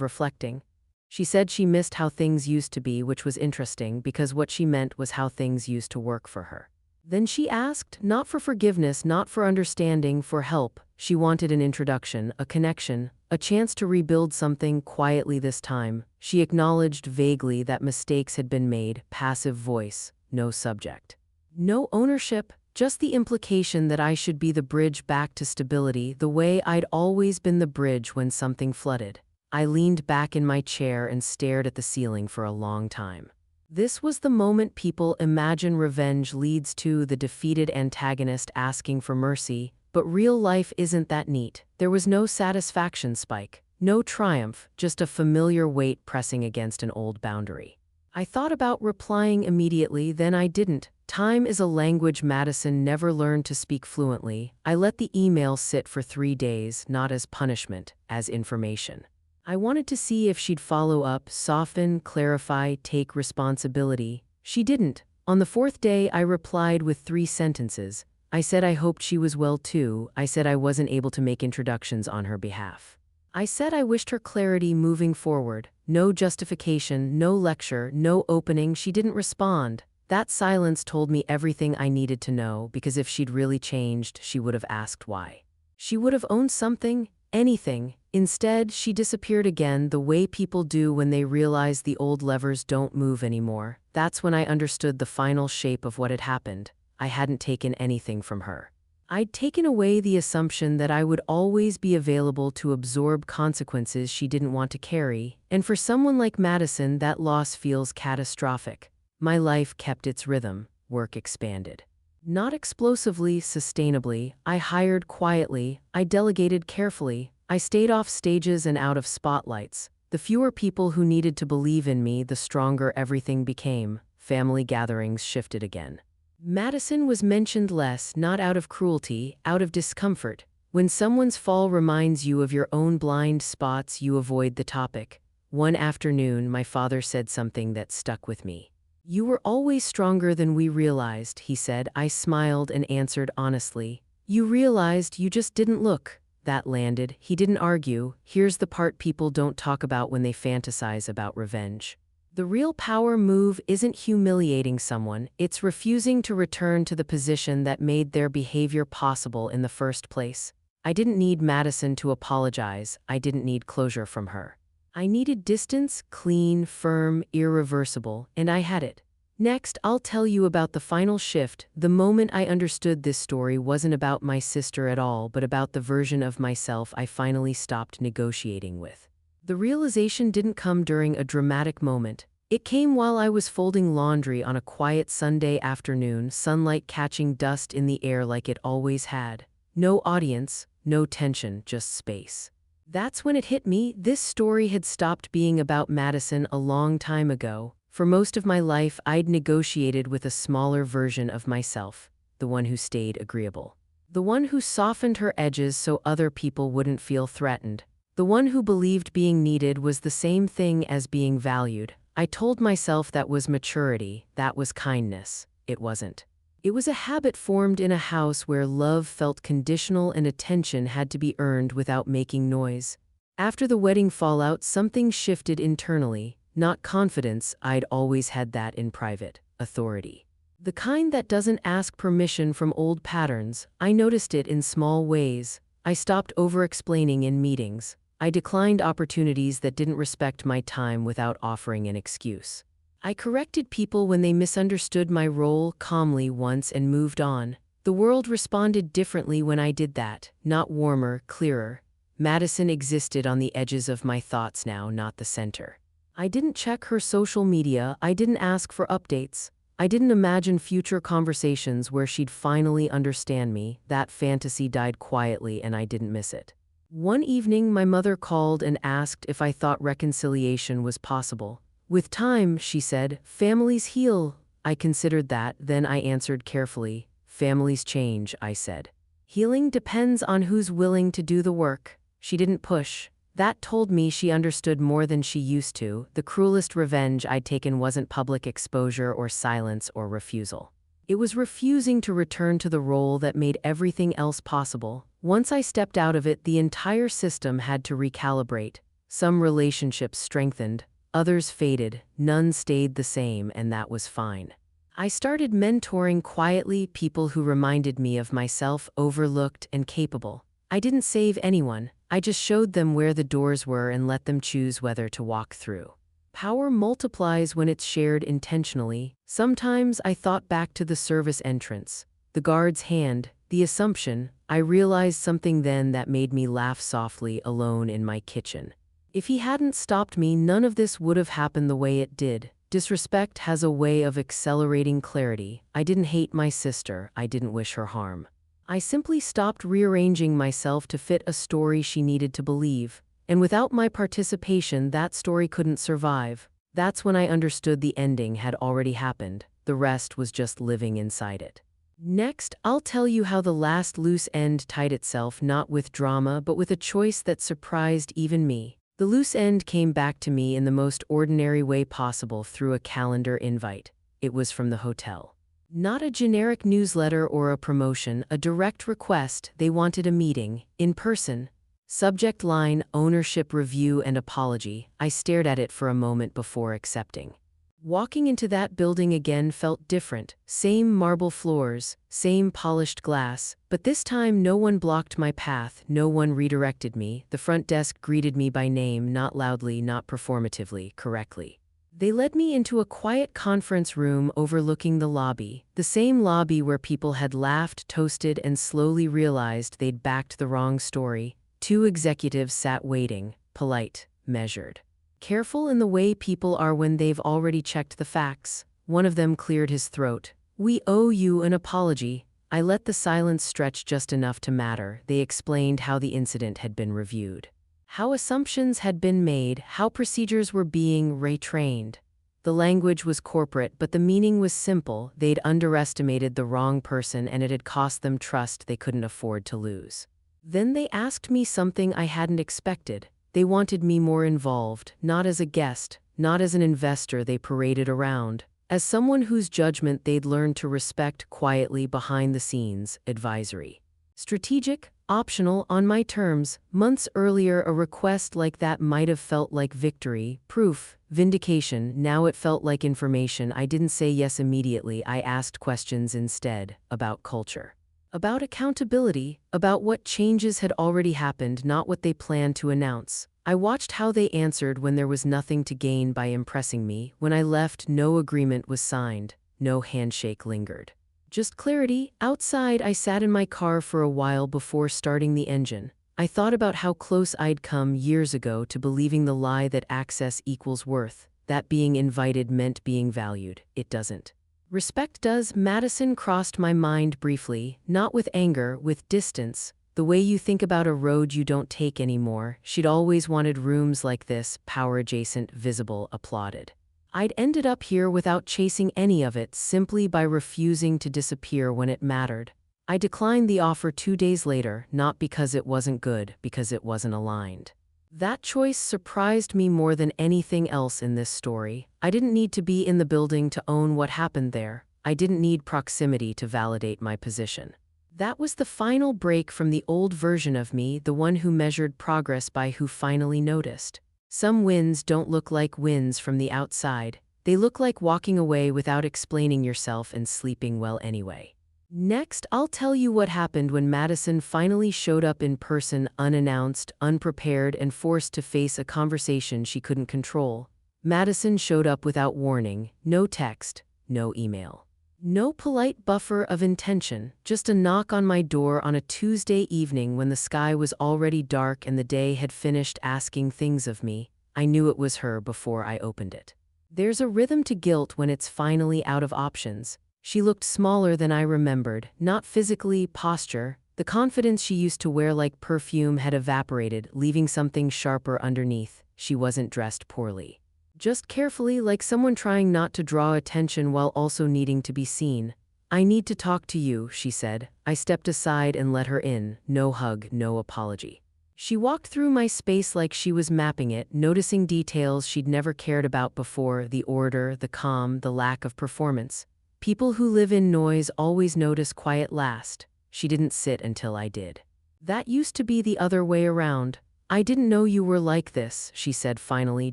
reflecting. She said she missed how things used to be, which was interesting because what she meant was how things used to work for her. Then she asked, not for forgiveness, not for understanding, for help. She wanted an introduction, a connection, a chance to rebuild something quietly this time. She acknowledged vaguely that mistakes had been made, passive voice, no subject. No ownership, just the implication that I should be the bridge back to stability, the way I'd always been the bridge when something flooded. I leaned back in my chair and stared at the ceiling for a long time. This was the moment people imagine revenge leads to, the defeated antagonist asking for mercy, but real life isn't that neat. There was no satisfaction spike, no triumph, just a familiar weight pressing against an old boundary. I thought about replying immediately, then I didn't. Time is a language Madison never learned to speak fluently. I let the email sit for 3 days, not as punishment, as information. I wanted to see if she'd follow up, soften, clarify, take responsibility. She didn't. On the 4th day, I replied with 3 sentences. I said I hoped she was well too. I said I wasn't able to make introductions on her behalf. I said I wished her clarity moving forward. No justification, no lecture, no opening. She didn't respond. That silence told me everything I needed to know, because if she'd really changed, she would have asked why. She would have owned something, anything. Instead, she disappeared again, the way people do when they realize the old levers don't move anymore. That's when I understood the final shape of what had happened. I hadn't taken anything from her. I'd taken away the assumption that I would always be available to absorb consequences she didn't want to carry, and for someone like Madison, that loss feels catastrophic. My life kept its rhythm, work expanded. Not explosively, sustainably. I hired quietly, I delegated carefully, I stayed off stages and out of spotlights. The fewer people who needed to believe in me, the stronger everything became. Family gatherings shifted again. Madison was mentioned less, not out of cruelty, out of discomfort. When someone's fall reminds you of your own blind spots, you avoid the topic. One afternoon, my father said something that stuck with me. "You were always stronger than we realized," he said. I smiled and answered honestly. "You realized, you just didn't look." That landed. He didn't argue. Here's the part people don't talk about when they fantasize about revenge. The real power move isn't humiliating someone, it's refusing to return to the position that made their behavior possible in the first place. I didn't need Madison to apologize. I didn't need closure from her. I needed distance, clean, firm, irreversible, and I had it. Next, I'll tell you about the final shift, the moment I understood this story wasn't about my sister at all, but about the version of myself I finally stopped negotiating with. The realization didn't come during a dramatic moment. It came while I was folding laundry on a quiet Sunday afternoon, sunlight catching dust in the air like it always had. No audience, no tension, just space. That's when it hit me. This story had stopped being about Madison a long time ago. For most of my life, I'd negotiated with a smaller version of myself, the one who stayed agreeable. The one who softened her edges so other people wouldn't feel threatened. The one who believed being needed was the same thing as being valued. I told myself that was maturity, that was kindness. It wasn't. It was a habit formed in a house where love felt conditional and attention had to be earned without making noise. After the wedding fallout, something shifted internally. Not confidence, I'd always had that in private. Authority. The kind that doesn't ask permission from old patterns. I noticed it in small ways. I stopped over-explaining in meetings. I declined opportunities that didn't respect my time without offering an excuse. I corrected people when they misunderstood my role calmly once and moved on. The world responded differently when I did that, not warmer, clearer. Madison existed on the edges of my thoughts now, not the center. I didn't check her social media, I didn't ask for updates. I didn't imagine future conversations where she'd finally understand me. That fantasy died quietly and I didn't miss it. One evening, my mother called and asked if I thought reconciliation was possible. With time, she said, families heal. I considered that, then I answered carefully. Families change, I said. Healing depends on who's willing to do the work. She didn't push. That told me she understood more than she used to. The cruelest revenge I'd taken wasn't public exposure or silence or refusal. It was refusing to return to the role that made everything else possible. Once I stepped out of it, the entire system had to recalibrate. Some relationships strengthened, others faded, none stayed the same, and that was fine. I started mentoring quietly people who reminded me of myself, overlooked and capable. I didn't save anyone. I just showed them where the doors were and let them choose whether to walk through. Power multiplies when it's shared intentionally. Sometimes I thought back to the service entrance, the guard's hand, the assumption. I realized something then that made me laugh softly alone in my kitchen. If he hadn't stopped me, none of this would have happened the way it did. Disrespect has a way of accelerating clarity. I didn't hate my sister. I didn't wish her harm. I simply stopped rearranging myself to fit a story she needed to believe, and without my participation, that story couldn't survive. That's when I understood the ending had already happened. The rest was just living inside it. Next, I'll tell you how the last loose end tied itself, not with drama, but with a choice that surprised even me. The loose end came back to me in the most ordinary way possible through a calendar invite. It was from the hotel. Not a generic newsletter or a promotion, a direct request. They wanted a meeting, in person. Subject line, ownership review and apology. I stared at it for a moment before accepting. Walking into that building again felt different. Same marble floors, same polished glass, but this time no one blocked my path, no one redirected me. The front desk greeted me by name, not loudly, not performatively, correctly. They led me into a quiet conference room overlooking the lobby, the same lobby where people had laughed, toasted, and slowly realized they'd backed the wrong story. Two executives sat waiting, polite, measured. Careful in the way people are when they've already checked the facts. One of them cleared his throat. "We owe you an apology." I let the silence stretch just enough to matter. They explained how the incident had been reviewed, how assumptions had been made, how procedures were being retrained. The language was corporate, but the meaning was simple. They'd underestimated the wrong person and it had cost them trust they couldn't afford to lose. Then they asked me something I hadn't expected. They wanted me more involved, not as a guest, not as an investor they paraded around, as someone whose judgment they'd learned to respect quietly behind the scenes. Advisory. Strategic, optional, on my terms. Months earlier, a request like that might have felt like victory, proof, vindication. Now it felt like information. I didn't say yes immediately. I asked questions instead, about culture, about accountability, about what changes had already happened, not what they planned to announce. I watched how they answered when there was nothing to gain by impressing me. When I left, no agreement was signed, no handshake lingered. Just clarity. Outside, I sat in my car for a while before starting the engine. I thought about how close I'd come years ago to believing the lie that access equals worth, that being invited meant being valued. It doesn't. Respect does. Madison crossed my mind briefly, not with anger, with distance. The way you think about a road you don't take anymore. She'd always wanted rooms like this, power-adjacent, visible, applauded. I'd ended up here without chasing any of it, simply by refusing to disappear when it mattered. I declined the offer 2 days later, not because it wasn't good, because it wasn't aligned. That choice surprised me more than anything else in this story. I didn't need to be in the building to own what happened there. I didn't need proximity to validate my position. That was the final break from the old version of me, the one who measured progress by who finally noticed. Some wins don't look like wins from the outside. They look like walking away without explaining yourself and sleeping well anyway. Next, I'll tell you what happened when Madison finally showed up in person, unannounced, unprepared, and forced to face a conversation she couldn't control. Madison showed up without warning, no text, no email. No polite buffer of intention, just a knock on my door on a Tuesday evening when the sky was already dark and the day had finished asking things of me. I knew it was her before I opened it. There's a rhythm to guilt when it's finally out of options. She looked smaller than I remembered, not physically, posture. The confidence she used to wear like perfume had evaporated, leaving something sharper underneath. She wasn't dressed poorly. Just carefully, like someone trying not to draw attention while also needing to be seen. "I need to talk to you," she said. I stepped aside and let her in. No hug, no apology. She walked through my space like she was mapping it, noticing details she'd never cared about before, the order, the calm, the lack of performance. People who live in noise always notice quiet last. She didn't sit until I did. That used to be the other way around. "I didn't know you were like this," she said finally,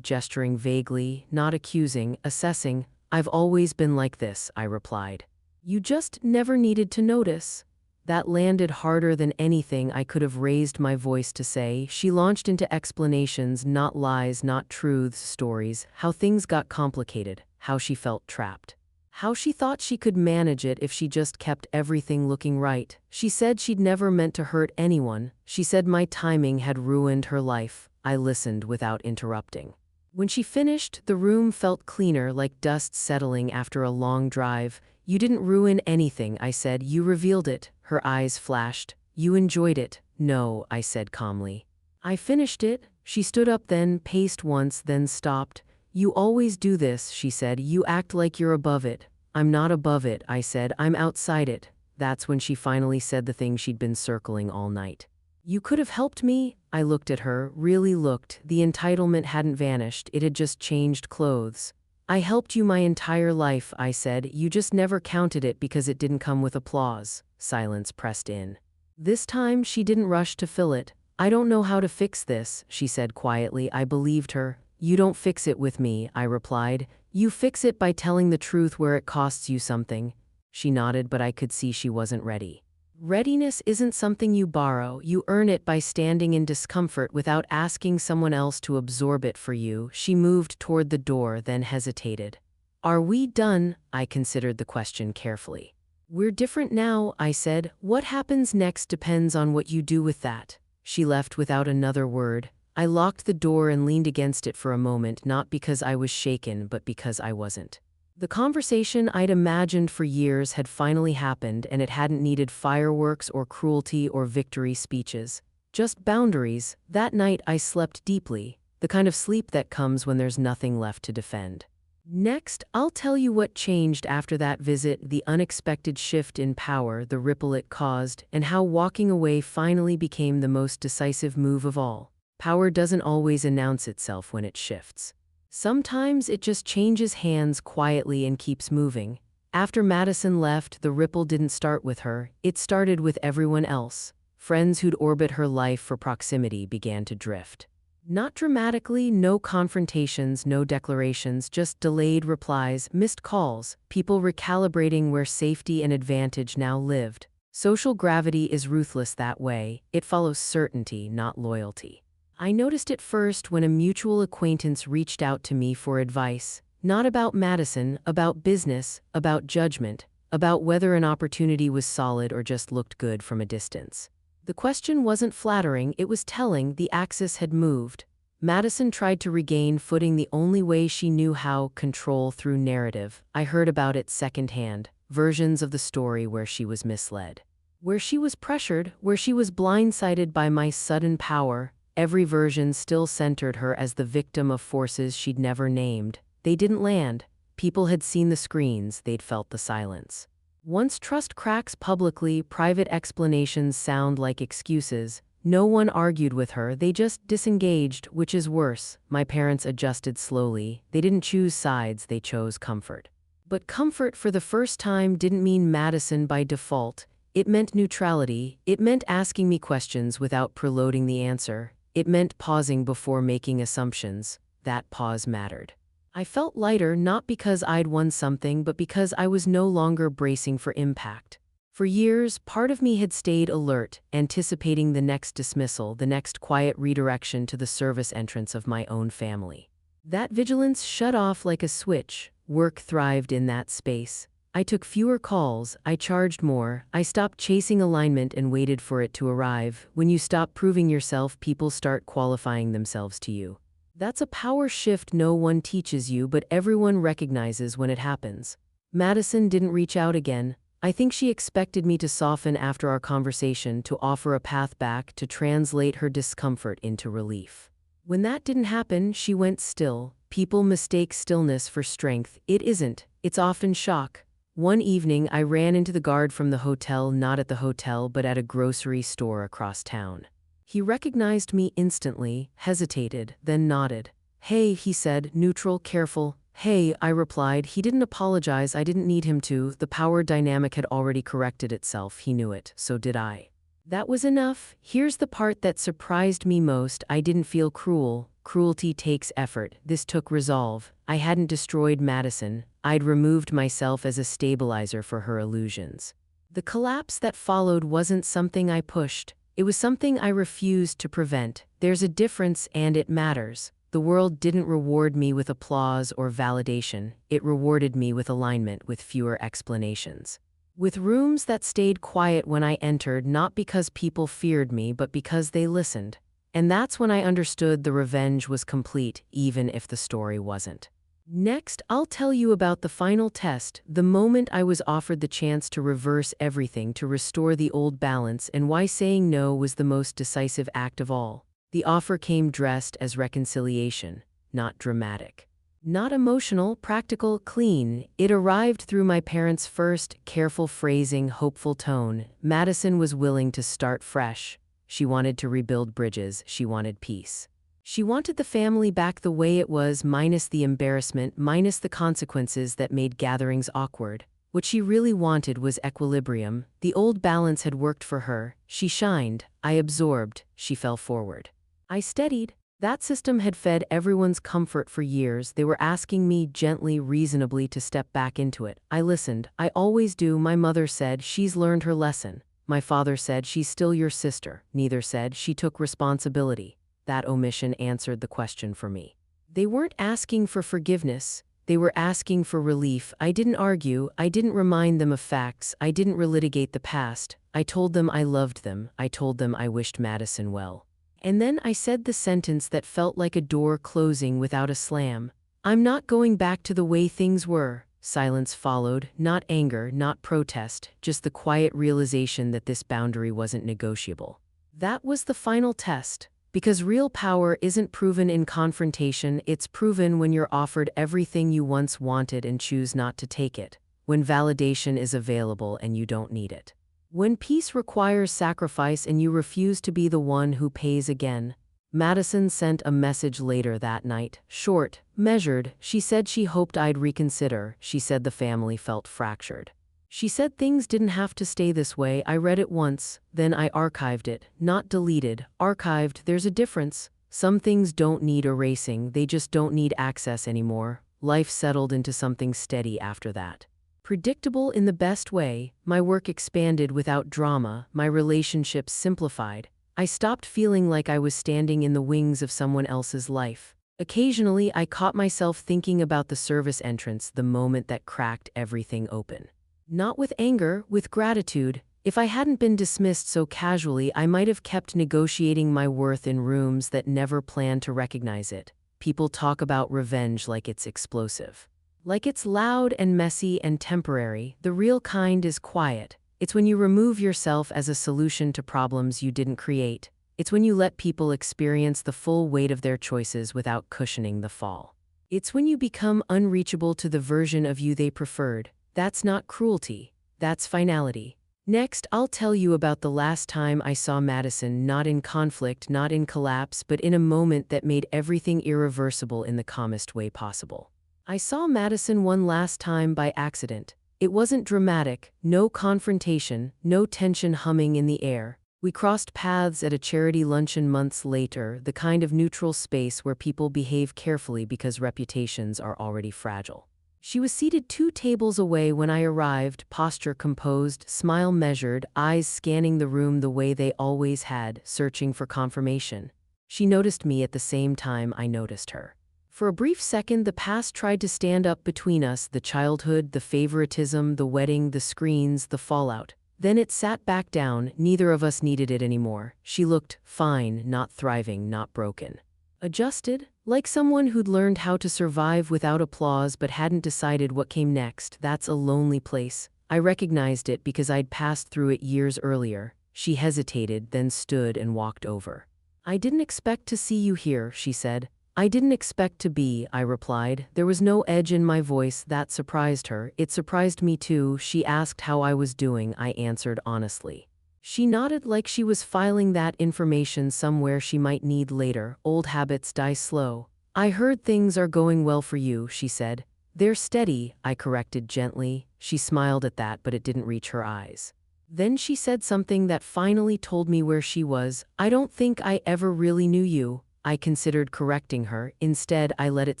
gesturing vaguely, not accusing, assessing. "I've always been like this," I replied. "You just never needed to notice." That landed harder than anything I could have raised my voice to say. She launched into explanations, not lies, not truths, stories, how things got complicated, how she felt trapped. How she thought she could manage it if she just kept everything looking right. She said she'd never meant to hurt anyone. She said my timing had ruined her life. I listened without interrupting. When she finished, the room felt cleaner, like dust settling after a long drive. "You didn't ruin anything," I said. "You revealed it." Her eyes flashed. "You enjoyed it." "No," I said calmly. "I finished it." She stood up then, paced once, then stopped. "You always do this," she said. "You act like you're above it." "I'm not above it," I said. "I'm outside it." That's when she finally said the thing she'd been circling all night. "You could have helped me." I looked at her, really looked. The entitlement hadn't vanished, it had just changed clothes. "I helped you my entire life," I said. "You just never counted it because it didn't come with applause." Silence pressed in. This time, she didn't rush to fill it. "I don't know how to fix this," she said quietly. I believed her. "You don't fix it with me," I replied. "You fix it by telling the truth where it costs you something." She nodded, but I could see she wasn't ready. Readiness isn't something you borrow. You earn it by standing in discomfort without asking someone else to absorb it for you. She moved toward the door, then hesitated. "Are we done?" I considered the question carefully. "We're different now," I said. "What happens next depends on what you do with that." She left without another word. I locked the door and leaned against it for a moment, not because I was shaken, but because I wasn't. The conversation I'd imagined for years had finally happened, and it hadn't needed fireworks or cruelty or victory speeches. Just boundaries. That night I slept deeply, the kind of sleep that comes when there's nothing left to defend. Next, I'll tell you what changed after that visit, the unexpected shift in power, the ripple it caused, and how walking away finally became the most decisive move of all. Power doesn't always announce itself when it shifts. Sometimes it just changes hands quietly and keeps moving. After Madison left, the ripple didn't start with her, it started with everyone else. Friends who'd orbit her life for proximity began to drift. Not dramatically, no confrontations, no declarations, just delayed replies, missed calls, people recalibrating where safety and advantage now lived. Social gravity is ruthless that way. It follows certainty, not loyalty. I noticed it first when a mutual acquaintance reached out to me for advice, not about Madison, about business, about judgment, about whether an opportunity was solid or just looked good from a distance. The question wasn't flattering, it was telling. The axis had moved. Madison tried to regain footing the only way she knew how: control through narrative. I heard about it secondhand, versions of the story where she was misled, where she was pressured, where she was blindsided by my sudden power. Every version still centered her as the victim of forces she'd never named. They didn't land. People had seen the screens, they'd felt the silence. Once trust cracks publicly, private explanations sound like excuses. No one argued with her, they just disengaged, which is worse. My parents adjusted slowly. They didn't choose sides, they chose comfort. But comfort for the first time didn't mean Madison by default. It meant neutrality. It meant asking me questions without preloading the answer. It meant pausing before making assumptions. That pause mattered. I felt lighter, not because I'd won something, but because I was no longer bracing for impact. For years, part of me had stayed alert, anticipating the next dismissal, the next quiet redirection to the service entrance of my own family. That vigilance shut off like a switch. Work thrived in that space. I took fewer calls, I charged more, I stopped chasing alignment and waited for it to arrive. When you stop proving yourself, people start qualifying themselves to you. That's a power shift no one teaches you, but everyone recognizes when it happens. Madison didn't reach out again. I think she expected me to soften after our conversation, to offer a path back, to translate her discomfort into relief. When that didn't happen, she went still. People mistake stillness for strength. It isn't. It's often shock. One evening, I ran into the guard from the hotel, not at the hotel, but at a grocery store across town. He recognized me instantly, hesitated, then nodded. "Hey," he said, neutral, careful. "Hey," I replied. He didn't apologize, I didn't need him to. The power dynamic had already corrected itself, he knew it, so did I. That was enough. Here's the part that surprised me most: I didn't feel cruel. Cruelty takes effort. This took resolve. I hadn't destroyed Madison. I'd removed myself as a stabilizer for her illusions. The collapse that followed wasn't something I pushed. It was something I refused to prevent. There's a difference, and it matters. The world didn't reward me with applause or validation. It rewarded me with alignment, with fewer explanations. With rooms that stayed quiet when I entered, not because people feared me, but because they listened. And that's when I understood the revenge was complete, even if the story wasn't. Next, I'll tell you about the final test, the moment I was offered the chance to reverse everything, to restore the old balance, and why saying no was the most decisive act of all. The offer came dressed as reconciliation, not dramatic. Not emotional, practical, clean. It arrived through my parents' first, careful phrasing, hopeful tone. Madison was willing to start fresh. She wanted to rebuild bridges, she wanted peace. She wanted the family back the way it was, minus the embarrassment, minus the consequences that made gatherings awkward. What she really wanted was equilibrium. The old balance had worked for her. She shined. I absorbed. She fell forward. I steadied. That system had fed everyone's comfort for years. They were asking me gently, reasonably, to step back into it. I listened. I always do. My mother said, "She's learned her lesson." My father said, "She's still your sister." Neither said, "She took responsibility." That omission answered the question for me. They weren't asking for forgiveness. They were asking for relief. I didn't argue. I didn't remind them of facts. I didn't relitigate the past. I told them I loved them. I told them I wished Madison well. And then I said the sentence that felt like a door closing without a slam. "I'm not going back to the way things were." Silence followed, not anger, not protest, just the quiet realization that this boundary wasn't negotiable. That was the final test. Because real power isn't proven in confrontation, it's proven when you're offered everything you once wanted and choose not to take it. When validation is available and you don't need it. When peace requires sacrifice and you refuse to be the one who pays again. Madison sent a message later that night. Short, measured. She said she hoped I'd reconsider. She said the family felt fractured. She said things didn't have to stay this way. I read it once, then I archived it. Not deleted, archived. There's a difference. Some things don't need erasing, they just don't need access anymore. Life settled into something steady after that. Predictable in the best way. My work expanded without drama, my relationships simplified. I stopped feeling like I was standing in the wings of someone else's life. Occasionally, I caught myself thinking about the service entrance, the moment that cracked everything open. Not with anger, with gratitude. If I hadn't been dismissed so casually, I might have kept negotiating my worth in rooms that never planned to recognize it. People talk about revenge like it's explosive. Like it's loud and messy and temporary. The real kind is quiet. It's when you remove yourself as a solution to problems you didn't create. It's when you let people experience the full weight of their choices without cushioning the fall. It's when you become unreachable to the version of you they preferred. That's not cruelty. That's finality. Next, I'll tell you about the last time I saw Madison, not in conflict, not in collapse, but in a moment that made everything irreversible in the calmest way possible. I saw Madison one last time by accident. It wasn't dramatic, no confrontation, no tension humming in the air. We crossed paths at a charity luncheon months later, the kind of neutral space where people behave carefully because reputations are already fragile. She was seated 2 tables away when I arrived, posture composed, smile measured, eyes scanning the room the way they always had, searching for confirmation. She noticed me at the same time I noticed her. For a brief second, the past tried to stand up between us, the childhood, the favoritism, the wedding, the screens, the fallout. Then it sat back down. Neither of us needed it anymore. She looked fine, not thriving, not broken. Adjusted, like someone who'd learned how to survive without applause but hadn't decided what came next. That's a lonely place. I recognized it because I'd passed through it years earlier. She hesitated, then stood and walked over. "I didn't expect to see you here," she said. "I didn't expect to be," I replied. There was no edge in my voice. That surprised her. It surprised me too. She asked how I was doing. I answered honestly. She nodded like she was filing that information somewhere she might need later. Old habits die slow. "I heard things are going well for you," she said. "They're steady," I corrected gently. She smiled at that, but it didn't reach her eyes. Then she said something that finally told me where she was. "I don't think I ever really knew you." I considered correcting her. Instead, I let it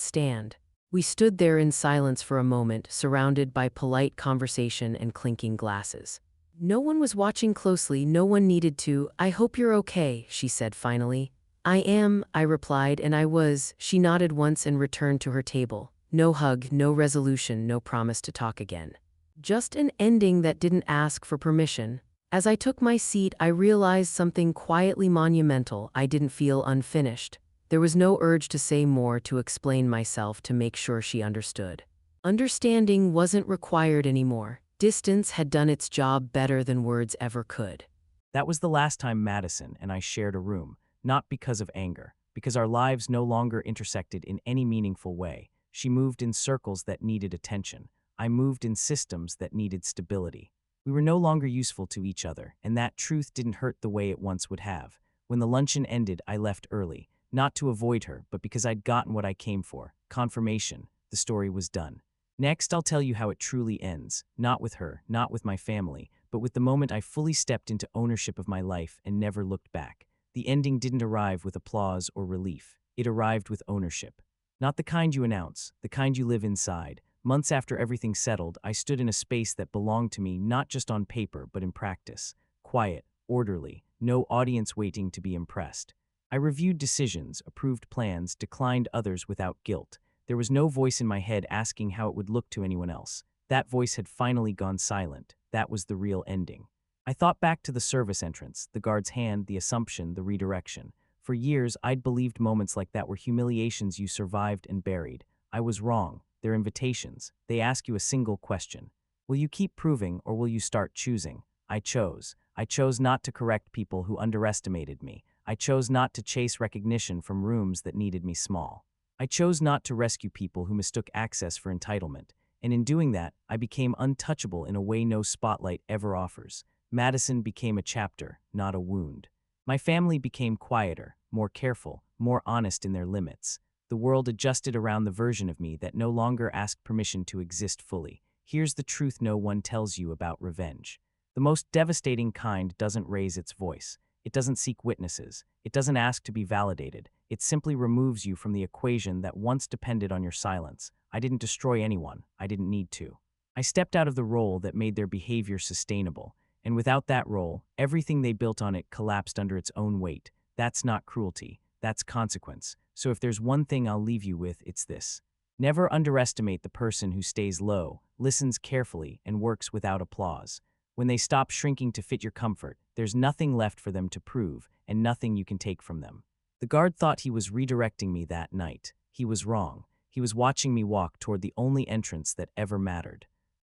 stand. We stood there in silence for a moment, surrounded by polite conversation and clinking glasses. No one was watching closely, no one needed to. "I hope you're okay," she said finally. "I am," I replied, and I was. She nodded once and returned to her table. No hug, no resolution, no promise to talk again. Just an ending that didn't ask for permission. As I took my seat, I realized something quietly monumental. I didn't feel unfinished. There was no urge to say more, to explain myself, to make sure she understood. Understanding wasn't required anymore. Distance had done its job better than words ever could. That was the last time Madison and I shared a room, not because of anger, because our lives no longer intersected in any meaningful way. She moved in circles that needed attention. I moved in systems that needed stability. We were no longer useful to each other, and that truth didn't hurt the way it once would have. When the luncheon ended, I left early, not to avoid her, but because I'd gotten what I came for, confirmation. The story was done. Next, I'll tell you how it truly ends, not with her, not with my family, but with the moment I fully stepped into ownership of my life and never looked back. The ending didn't arrive with applause or relief. It arrived with ownership. Not the kind you announce, the kind you live inside. Months after everything settled, I stood in a space that belonged to me, not just on paper, but in practice. Quiet, orderly, no audience waiting to be impressed. I reviewed decisions, approved plans, declined others without guilt. There was no voice in my head asking how it would look to anyone else. That voice had finally gone silent. That was the real ending. I thought back to the service entrance, the guard's hand, the assumption, the redirection. For years, I'd believed moments like that were humiliations you survived and buried. I was wrong. They're invitations. They ask you a single question. Will you keep proving, or will you start choosing? I chose. I chose not to correct people who underestimated me. I chose not to chase recognition from rooms that needed me small. I chose not to rescue people who mistook access for entitlement. And in doing that, I became untouchable in a way no spotlight ever offers. Madison became a chapter, not a wound. My family became quieter, more careful, more honest in their limits. The world adjusted around the version of me that no longer asked permission to exist fully. Here's the truth no one tells you about revenge. The most devastating kind doesn't raise its voice. It doesn't seek witnesses. It doesn't ask to be validated. It simply removes you from the equation that once depended on your silence. I didn't destroy anyone. I didn't need to. I stepped out of the role that made their behavior sustainable. And without that role, everything they built on it collapsed under its own weight. That's not cruelty. That's consequence. So if there's one thing I'll leave you with, it's this. Never underestimate the person who stays low, listens carefully, and works without applause. When they stop shrinking to fit your comfort, there's nothing left for them to prove and nothing you can take from them. The guard thought he was redirecting me that night. He was wrong. He was watching me walk toward the only entrance that ever mattered.